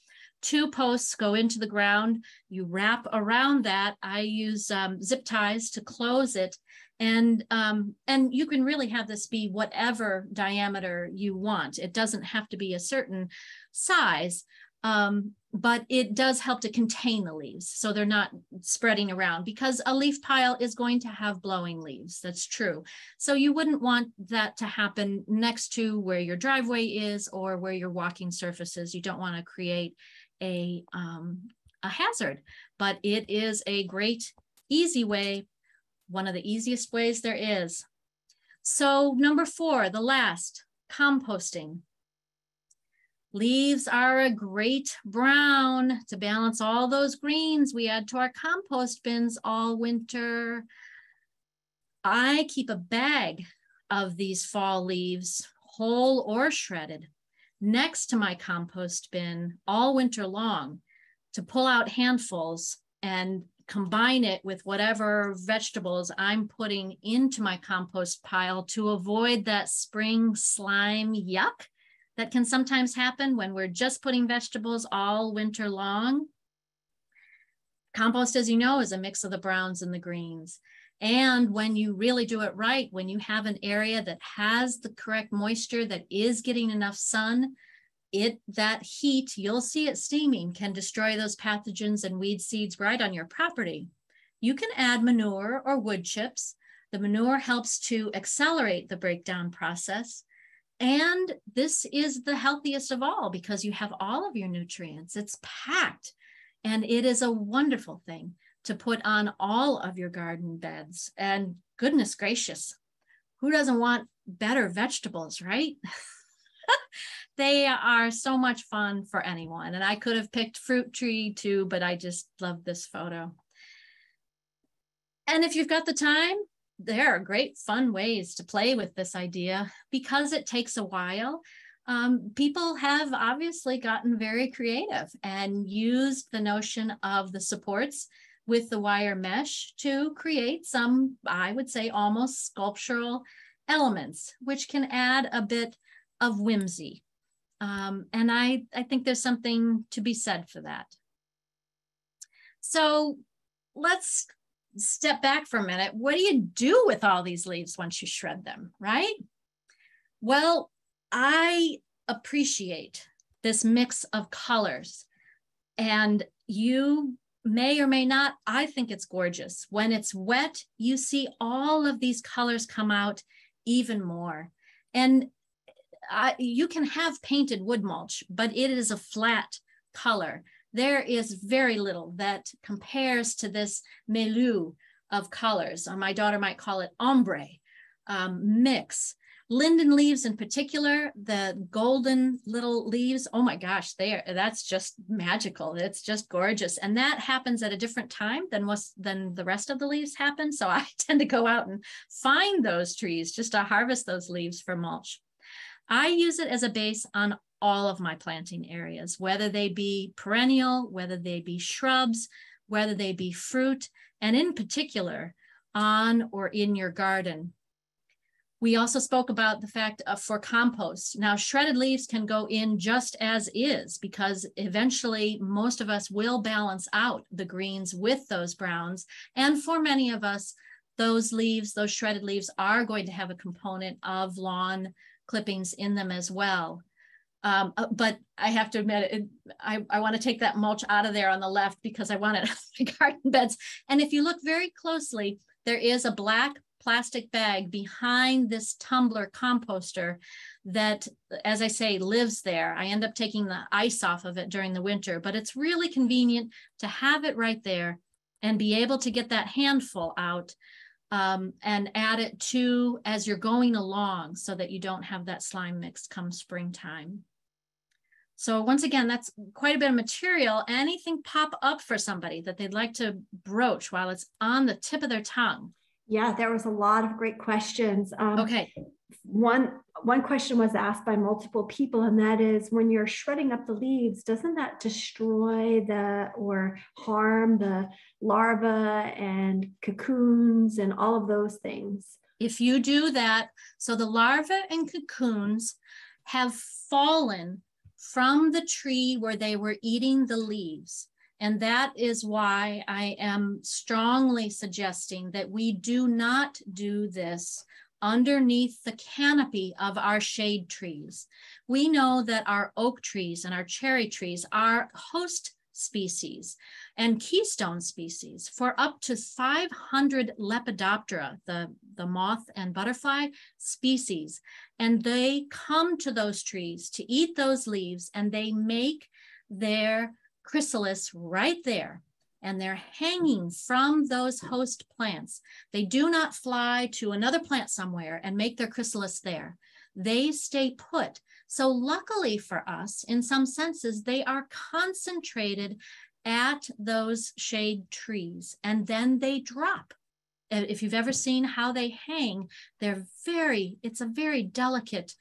2 posts go into the ground. You wrap around that. I use zip ties to close it. And you can really have this be whatever diameter you want. It doesn't have to be a certain size, but it does help to contain the leaves so they're not spreading around, because a leaf pile is going to have blowing leaves. That's true. So you wouldn't want that to happen next to where your driveway is or where your walking surface is. You don't want to create a hazard, but it is a great, easy way, one of the easiest ways there is. So number 4, the last, composting. Leaves are a great brown to balance all those greens we add to our compost bins all winter. I keep a bag of these fall leaves, whole or shredded, next to my compost bin all winter long to pull out handfuls and combine it with whatever vegetables I'm putting into my compost pile to avoid that spring slime yuck that can sometimes happen when we're just putting vegetables all winter long. Compost, as you know, is a mix of the browns and the greens. And when you really do it right, when you have an area that has the correct moisture, that is getting enough sun, that heat, you'll see it steaming, can destroy those pathogens and weed seeds right on your property. You can add manure or wood chips. The manure helps to accelerate the breakdown process. And this is the healthiest of all because you have all of your nutrients. It's packed. And it is a wonderful thing to put on all of your garden beds. And goodness gracious, who doesn't want better vegetables, right? They are so much fun for anyone. And I could have picked fruit tree too, but I just love this photo. And if you've got the time, there are great fun ways to play with this idea because it takes a while. People have obviously gotten very creative and used the notion of the supports with the wire mesh to create some, I would say, almost sculptural elements, which can add a bit of whimsy. And I think there's something to be said for that. So let's step back for a minute. What do you do with all these leaves once you shred them, right? Well, I appreciate this mix of colors, and you may or may not. I think it's gorgeous. When it's wet, you see all of these colors come out even more. And you can have painted wood mulch, but it is a flat color. There is very little that compares to this milieu of colors. My daughter might call it ombre, mix. Linden leaves in particular, the golden little leaves, oh my gosh, that's just magical. It's just gorgeous. And that happens at a different time than the rest of the leaves happen. So I tend to go out and find those trees just to harvest those leaves for mulch. I use it as a base on all of my planting areas, whether they be perennial, whether they be shrubs, whether they be fruit, and in particular on or in your garden. We also spoke about the fact for compost. Now, shredded leaves can go in just as is because eventually most of us will balance out the greens with those browns. And for many of us, those leaves, those shredded leaves are going to have a component of lawn clippings in them as well. But I have to admit, I want to take that mulch out of there on the left because I want it on my garden beds. And if you look very closely, there is a black plastic bag behind this tumbler composter that, as I say, lives there. I end up taking the ice off of it during the winter, but it's really convenient to have it right there and be able to get that handful out and add it to as you're going along so that you don't have that slime mix come springtime. So once again, that's quite a bit of material. Anything pop up for somebody that they'd like to broach while it's on the tip of their tongue? Yeah, there was a lot of great questions. Okay. One question was asked by multiple people, and that is, when you're shredding up the leaves, doesn't that destroy or harm the larvae and cocoons and all of those things? If you do that, so the larvae and cocoons have fallen from the tree where they were eating the leaves. And that is why I am strongly suggesting that we do not do this underneath the canopy of our shade trees. We know that our oak trees and our cherry trees are host species and keystone species for up to 500 Lepidoptera, the moth and butterfly species. And they come to those trees to eat those leaves, and they make their chrysalis right there. And they're hanging from those host plants. They do not fly to another plant somewhere and make their chrysalis there. They stay put. So luckily for us, in some senses, they are concentrated at those shade trees, and then they drop. If you've ever seen how they hang, it's a very delicate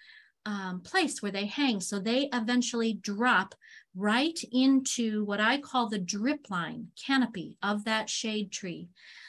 place where they hang. So they eventually drop right into what I call the drip line canopy of that shade tree.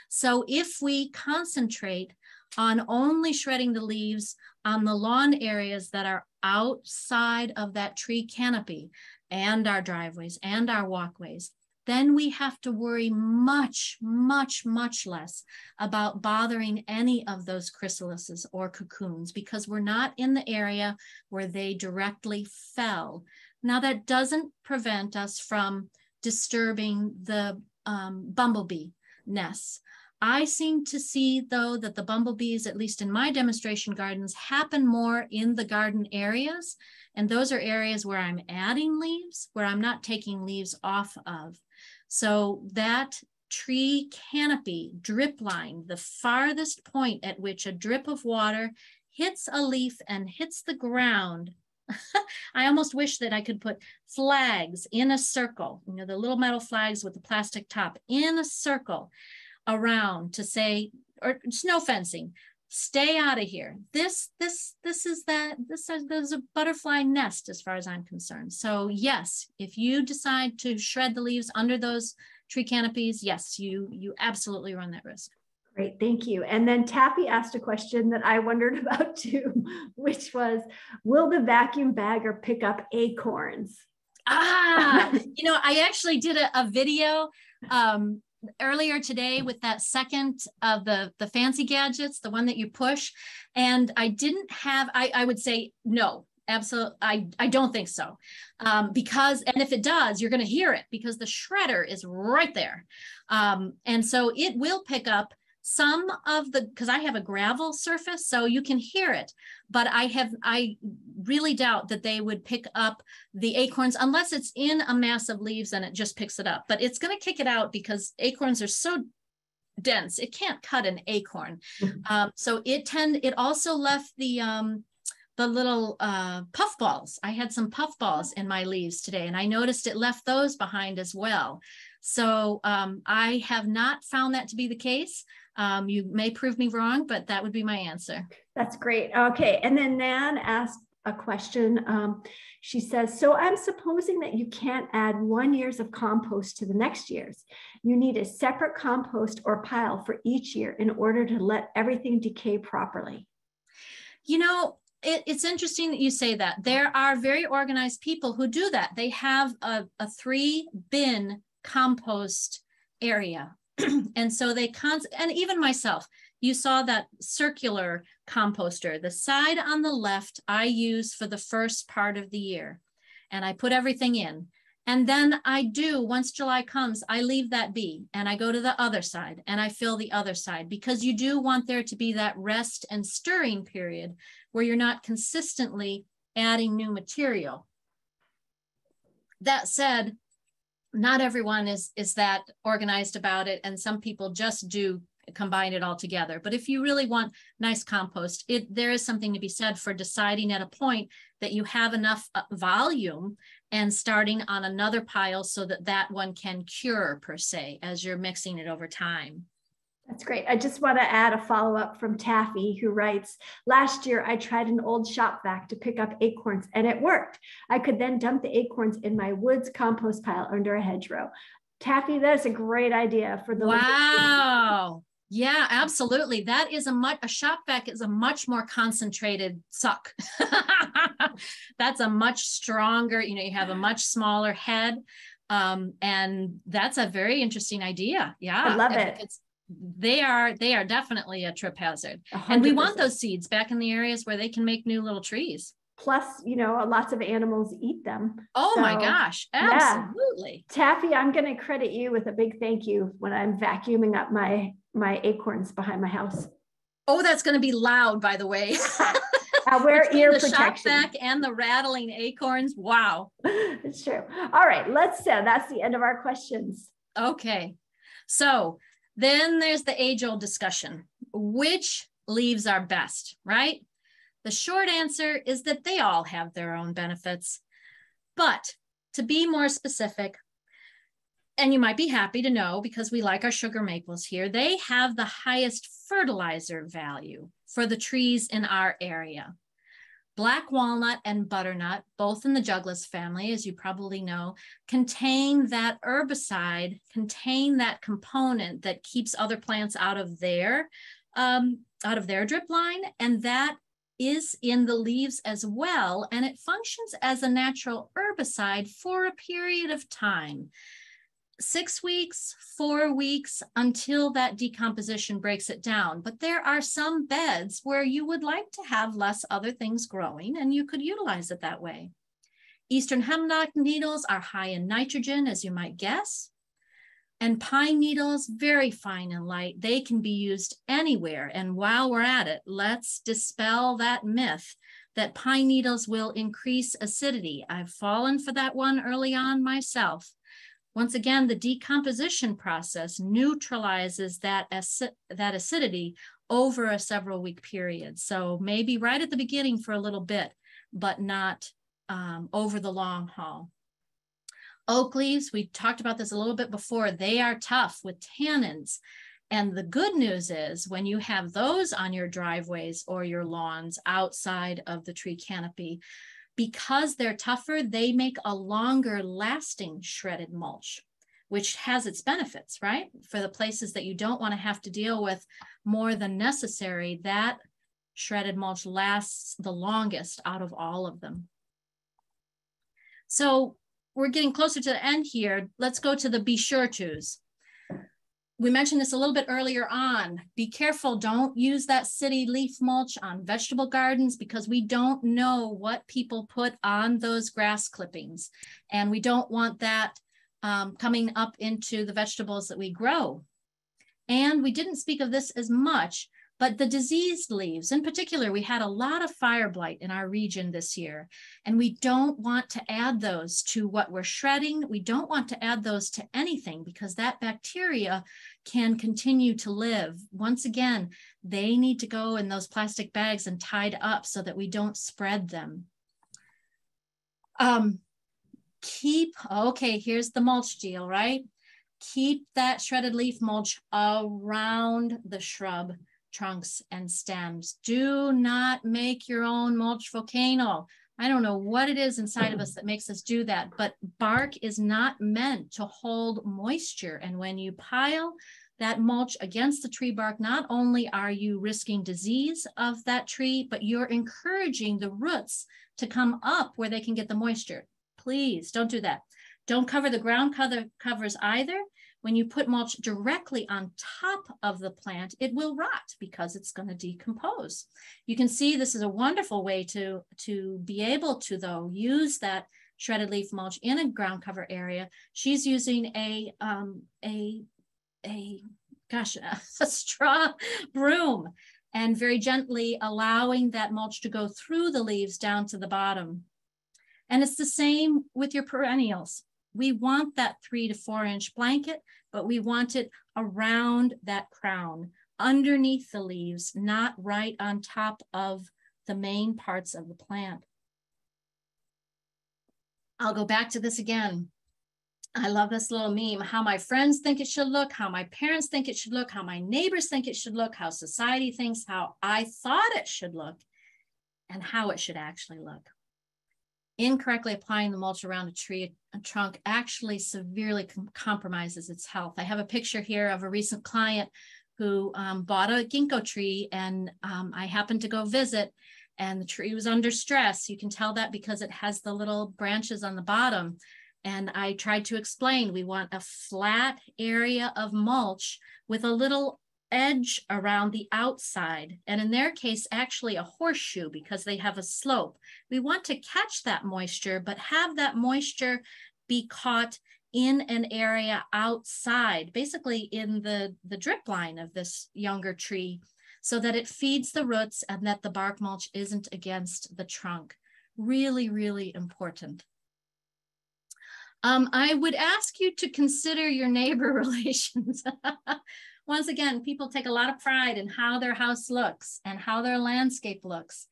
So if we concentrate on only shredding the leaves on the lawn areas that are outside of that tree canopy and our driveways and our walkways, then we have to worry much, much, much less about bothering any of those chrysalises or cocoons, because we're not in the area where they directly fell. Now, that doesn't prevent us from disturbing the bumblebee nests. I seem to see, though, that the bumblebees, at least in my demonstration gardens, happen more in the garden areas. And those are areas where I'm adding leaves, where I'm not taking leaves off of. So that tree canopy drip line, the farthest point at which a drip of water hits a leaf and hits the ground. I almost wish that I could put flags in a circle, you know, the little metal flags with the plastic top in a circle around to say, or snow fencing, stay out of here. This is a butterfly nest as far as I'm concerned. So yes, if you decide to shred the leaves under those tree canopies, yes, you absolutely run that risk. Great, thank you. And then Taffy asked a question that I wondered about too, which was, will the vacuum bagger pick up acorns? You know, I actually did a video earlier today with that second of the fancy gadgets, the one that you push. And I didn't have, I would say no, absolutely. I don't think so. Because, and if it does, you're going to hear it because the shredder is right there. And so it will pick up some of the, because I have a gravel surface, so you can hear it, but I really doubt that they would pick up the acorns unless it's in a mass of leaves and it just picks it up. But it's going to kick it out because acorns are so dense, it can't cut an acorn. So it also left the little puff balls. I had some puff balls in my leaves today, and I noticed it left those behind as well. So I have not found that to be the case. You may prove me wrong, but that would be my answer. That's great. Okay. And then Nan asked a question. She says, so I'm supposing that you can't add 1 year's of compost to the next year's. You need a separate compost or pile for each year in order to let everything decay properly. You know, it's interesting that you say that. There are very organized people who do that. They have a 3-bin compost area. And so and even myself, you saw that circular composter. The side on the left, I use for the first part of the year, and I put everything in. And then once July comes, I leave that be and I go to the other side and I fill the other side, because you do want there to be that rest and stirring period where you're not consistently adding new material. That said, not everyone is that organized about it, and some people just do combine it all together. But if you really want nice compost, there is something to be said for deciding at a point that you have enough volume and starting on another pile so that one can cure, per se, as you're mixing it over time. That's great. I just want to add a follow-up from Taffy, who writes, last year I tried an old shop vac to pick up acorns and it worked. I could then dump the acorns in my woods compost pile under a hedgerow. Taffy, that's a great idea for the— Wow. Yeah, absolutely. That is a shop vac is a much more concentrated suck. That's a much stronger, you have a much smaller head. And that's a very interesting idea. Yeah. I love it. They are definitely a trip hazard. 100%. And we want those seeds back in the areas where they can make new little trees. Plus, lots of animals eat them. Oh so, my gosh, absolutely. Yeah. Taffy, I'm going to credit you with a big thank you when I'm vacuuming up my acorns behind my house. Oh, that's going to be loud, by the way. I'll wear ear the protection. Shop vac and the rattling acorns. Wow. It's true. All right, that's the end of our questions. Okay. So then there's the age-old discussion. Which leaves are best, right? The short answer is that they all have their own benefits. But to be more specific, and you might be happy to know because we like our sugar maples here, they have the highest fertilizer value for the trees in our area. Black walnut and butternut, both in the juglus family, as you probably know, contain that herbicide, contain that component that keeps other plants out of their drip line, and that is in the leaves as well, and it functions as a natural herbicide for a period of time. 6 weeks, 4 weeks, until that decomposition breaks it down. But there are some beds where you would like to have less other things growing, and you could utilize it that way. Eastern hemlock needles are high in nitrogen, as you might guess. And pine needles, very fine and light. They can be used anywhere. And while we're at it, let's dispel that myth that pine needles will increase acidity. I've fallen for that one early on myself. Once again, the decomposition process neutralizes that acidity over a several week period. So maybe right at the beginning for a little bit, but not over the long haul. Oak leaves, we talked about this a little bit before, they are tough with tannins. And the good news is when you have those on your driveways or your lawns outside of the tree canopy, because they're tougher, they make a longer lasting shredded mulch, which has its benefits, right? For the places that you don't want to have to deal with more than necessary, that shredded mulch lasts the longest out of all of them. So we're getting closer to the end here. Let's go to the be sure tos. We mentioned this a little bit earlier on. Be careful, don't use that city leaf mulch on vegetable gardens because we don't know what people put on those grass clippings. And we don't want that coming up into the vegetables that we grow. And we didn't speak of this as much, but the diseased leaves, in particular, we had a lot of fire blight in our region this year, and we don't want to add those to what we're shredding. We don't want to add those to anything because that bacteria can continue to live. Once again, they need to go in those plastic bags and tied up so that we don't spread them. Okay, here's the mulch deal, right? Keep that shredded leaf mulch around the shrub trunks and stems. Do not make your own mulch volcano. I don't know what it is inside of us that makes us do that, but bark is not meant to hold moisture. And when you pile that mulch against the tree bark, not only are you risking disease of that tree, but you're encouraging the roots to come up where they can get the moisture. Please don't do that. Don't cover the ground covers either. When you put mulch directly on top of the plant, it will rot because it's going to decompose. You can see this is a wonderful way to be able to, though, use that shredded leaf mulch in a ground cover area. She's using a straw broom and very gently allowing that mulch to go through the leaves down to the bottom. And it's the same with your perennials. We want that 3 to 4 inch blanket, but we want it around that crown, underneath the leaves, not right on top of the main parts of the plant. I'll go back to this again. I love this little meme, how my friends think it should look, how my parents think it should look, how my neighbors think it should look, how society thinks, how I thought it should look, and how it should actually look. Incorrectly applying the mulch around a tree, a trunk actually severely compromises its health. I have a picture here of a recent client who bought a ginkgo tree, and I happened to go visit, and the tree was under stress. You can tell that because it has the little branches on the bottom. And I tried to explain, we want a flat area of mulch with a little edge around the outside, and in their case, actually a horseshoe because they have a slope. We want to catch that moisture, but have that moisture be caught in an area outside, basically in the drip line of this younger tree, so that it feeds the roots and that the bark mulch isn't against the trunk. Really, really important. I would ask you to consider your neighbor relations. Once again, people take a lot of pride in how their house looks and how their landscape looks.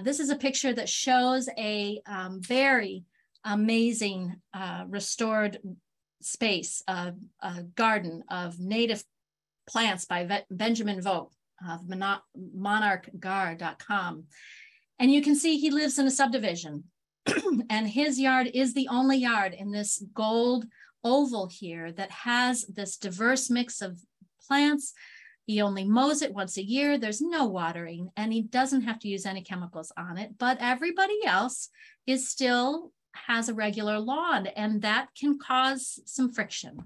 This is a picture that shows a very amazing restored space, a garden of native plants by Benjamin Vogt of monarchgar.com. And you can see he lives in a subdivision. And his yard is the only yard in this gold oval here that has this diverse mix of plants. He only mows it once a year. There's no watering, and he doesn't have to use any chemicals on it. But everybody else is still has a regular lawn, and that can cause some friction.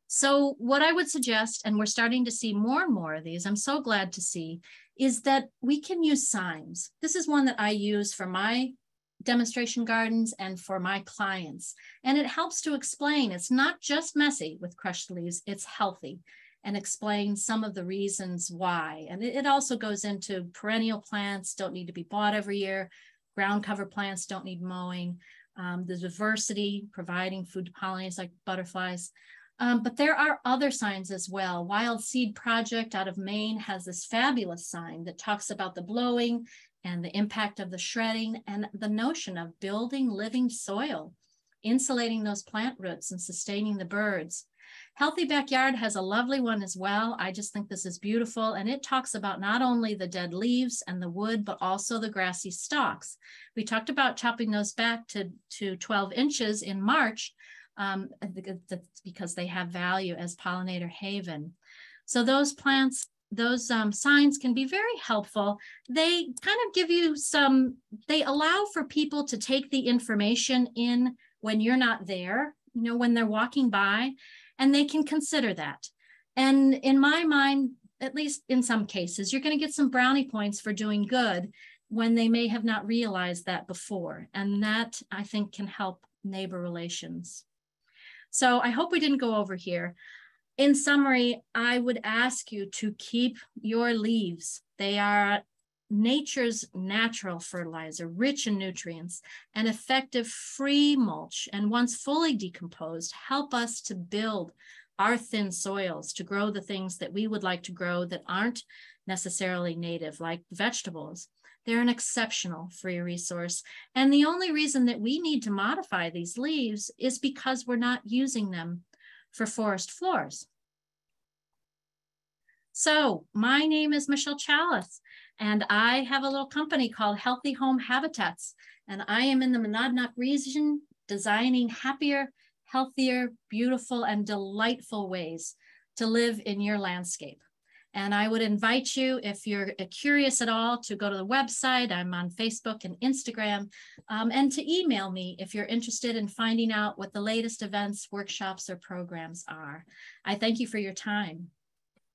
So what I would suggest, and we're starting to see more and more of these, I'm so glad to see, is that we can use signs. This is one that I use for my demonstration gardens and for my clients. And it helps to explain it's not just messy with crushed leaves, it's healthy, and explain some of the reasons why. And it also goes into perennial plants don't need to be bought every year. Ground cover plants don't need mowing. The diversity, providing food to pollinators like butterflies. But there are other signs as well. Wild Seed Project out of Maine has this fabulous sign that talks about the blowing and the impact of the shredding and the notion of building living soil, insulating those plant roots and sustaining the birds. Healthy Backyard has a lovely one as well. I just think this is beautiful. And it talks about not only the dead leaves and the wood, but also the grassy stalks. We talked about chopping those back to 12 inches in March, because they have value as pollinator haven. So those plants, those signs can be very helpful. They kind of give you they allow for people to take the information in when you're not there, you know, when they're walking by, and they can consider that. And in my mind, at least in some cases, you're going to get some brownie points for doing good when they may have not realized that before. And that, I think, can help neighbor relations. So I hope we didn't go over here. In summary, I would ask you to keep your leaves. They are nature's natural fertilizer, rich in nutrients, and effective free mulch. And once fully decomposed, help us to build our thin soils to grow the things that we would like to grow that aren't necessarily native, like vegetables. They're an exceptional free resource. And the only reason that we need to modify these leaves is because we're not using them for forest floors. So my name is Michele Chalice, and I have a little company called Healthy Home Habitats. And I am in the Monadnock region designing happier, healthier, beautiful, and delightful ways to live in your landscape. And I would invite you, if you're curious at all, to go to the website. I'm on Facebook and Instagram, and to email me if you're interested in finding out what the latest events, workshops, or programs are. I thank you for your time.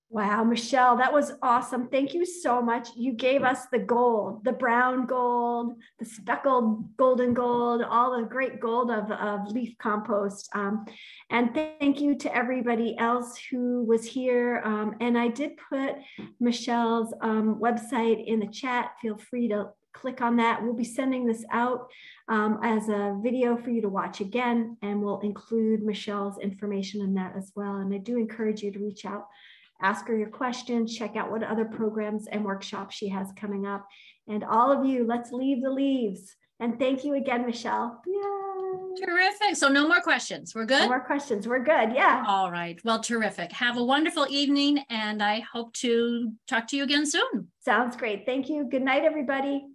Wow, Michele, that was awesome. Thank you so much. You gave us the gold, the brown gold, the speckled golden gold, all the great gold of leaf compost. And thank you to everybody else who was here. And I did put Michele's website in the chat. Feel free to click on that. We'll be sending this out as a video for you to watch again, and we'll include Michele's information in that as well. And I do encourage you to reach out. Ask her your questions, check out what other programs and workshops she has coming up. And all of you, let's leave the leaves. And thank you again, Michele. Yay. Terrific. So no more questions. We're good? No more questions. We're good. Yeah. All right. Well, terrific. Have a wonderful evening, and I hope to talk to you again soon. Sounds great. Thank you. Good night, everybody.